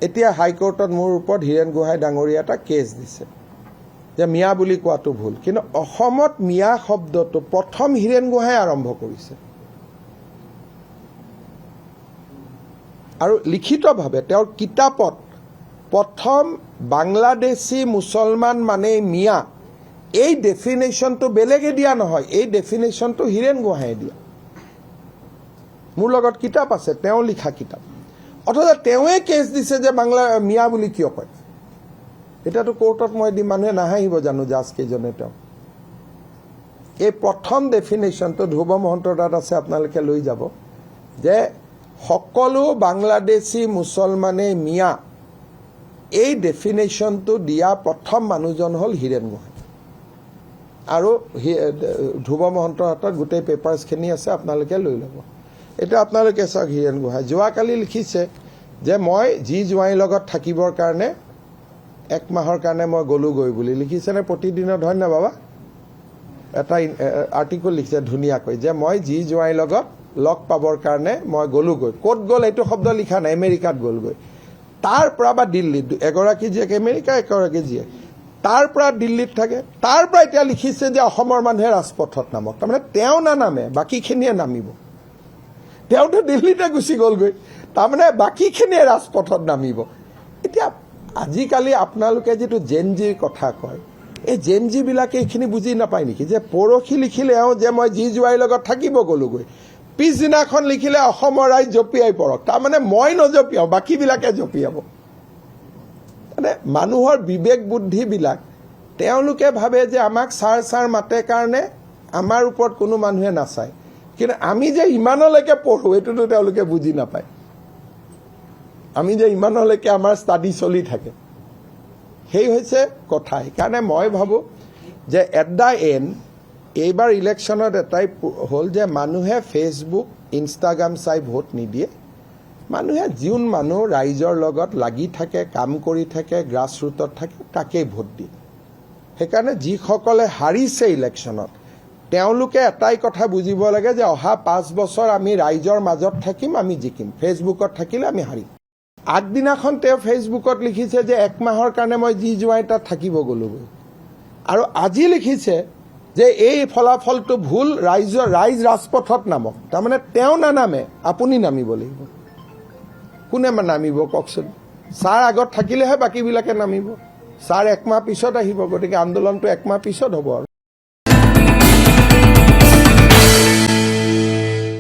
এতিয়া হাইকোৰ্টত মোৰ ওপৰত হীৰেণ গোহাঁই ডাঙৰীয়া এটা কেছ দিছে যে মিয়া বুলি কোৱাটো ভুল, কিন্তু অসমত মিয়া শব্দটো প্ৰথম হীৰেণ গোহাঁই আৰম্ভ কৰিছে আৰু লিখিতভাৱে তেওঁৰ কিতাপত প্ৰথম বাংলাদেশী মুছলমান মানে মিয়া এই ডেফিনেশ্যনটো বেলেগে দিয়া নহয়, এই ডেফিনেশ্যনটো হীৰেণ গোহাঁয়ে দিয়া। মোৰ লগত কিতাপ আছে, তেওঁ লিখা কিতাপ, অথচ তেওঁৱে কেছ দিছে যে বাংলা মিয়া বুলি কিয় কয়। এতিয়াতো কোৰ্টত মই দিম, মানুহে নাহাঁহিব জানো জাজকেইজনে তেওঁ এই প্ৰথম ডেফিনেশ্যনটো ধ্ৰুৱ মহন্তৰ তাত আছে, আপোনালোকে লৈ যাব, যে সকলো বাংলাদেশী মুছলমানে মিয়া এই ডেফিনেশ্যনটো দিয়া প্ৰথম মানুহজন হ'ল হীৰেণ গোহাঁই। আৰু ধ্ৰুৱ মহন্তৰ হাতত গোটেই পেপাৰ্ছখিনি আছে, আপোনালোকে লৈ ল'ব। এতিয়া আপোনালোকে চাওক, হীৰেণ গোহাঁই যোৱাকালি লিখিছে যে মই যি জোঁৱাইৰ লগত থাকিবৰ কাৰণে 1 মাহৰ কাৰণে মই গ'লোগৈ বুলি লিখিছেনে প্ৰতিদিনৰ? ধন্যবাদ বাবা। এটা আৰ্টিকল লিখিছে ধুনীয়াকৈ যে মই যি জোঁৱাইৰ লগত লগ পাবৰ কাৰণে মই গ'লোগৈ। ক'ত গ'ল এইটো শব্দ লিখা নাই, আমেৰিকাত গ'লগৈ। তাৰ পৰা বা দিল্লীত, এগৰাকী জীয়েক আমেৰিকা, এগৰাকী জীয়েক তাৰ পৰা দিল্লীত থাকে, তাৰ পৰা এতিয়া লিখিছে যে অসমৰ মানুহে ৰাজপথত নামক। তাৰমানে তেওঁ নানামে, বাকীখিনিয়ে নামিব। তেওঁতো দিল্লীতে গুচি গ'লগৈ, তাৰমানে বাকীখিনিয়ে ৰাজপথত নামিব। এতিয়া আজিকালি আপোনালোকে যিটো জেনজিৰ কথা কয়, এই জেনজিবিলাকে এইখিনি বুজি নাপায় নেকি যে পৰহি লিখিলে এওঁ যে মই যি জোঁৱাইৰ লগত থাকিব গ'লোগৈ, পিছদিনাখন লিখিলে অসমৰ ৰাইজ জঁপিয়াই পৰক। তাৰমানে মই নজঁপিয়াওঁ, বাকীবিলাকে জঁপিয়াব। মানে মানুহৰ বিবেক বুদ্ধিবিলাক, তেওঁলোকে ভাবে যে আমাক ছাৰ মাতে কাৰণে আমাৰ ওপৰত কোনো মানুহে নাচায়, কিন্তু আমি যে ইমানলৈকে পঢ়োঁ এইটোতো তেওঁলোকে বুজি নাপায়। আমি যে ইমানলৈকে আমাৰ ষ্টাডি চলি থাকে, সেই হৈছে কথা। সেইকাৰণে মই ভাবোঁ যে এট দ্য এণ্ড এইবাৰ ইলেকশ্যনত এটাই হ'ল যে মানুহে ফেচবুক, ইনষ্টাগ্ৰাম চাই ভোট নিদিয়ে। মানুহে যোন মানুহ ৰাইজৰ লগত লাগি থাকে, কাম কৰি থাকে, গ্ৰাছ ৰুটত থাকে, তাকেই ভোট দিয়ে। সেইকাৰণে যিসকলে হাৰিছে ইলেকশ্যনত, তেওঁলোকে এটাই কথা বুজিব লাগে যে অহা 5 বছৰ আমি ৰাইজৰ মাজত থাকিম, আমি জিকিম। ফেচবুকত থাকিলে আমি হাৰিম। আগদিনাখন তেওঁ ফেচবুকত লিখিছে যে 1 মাহৰ কাৰণে মই যি জোঁৱাইৰ তাত থাকিব গ'লোগৈ, আৰু আজি লিখিছে যে এই ফলাফলটো ভুল, ৰাইজ ৰাজপথত নামক। তাৰমানে তেওঁ নানামে, আপুনি নামিব লাগিব। কোনে নামিব কওকচোন? ছাৰ আগত থাকিলেহে বাকীবিলাকে নামিব। ছাৰ 1 মাহ পিছত আহিব, গতিকে আন্দোলনটো 1 মাহ পিছত হ'ব আৰু।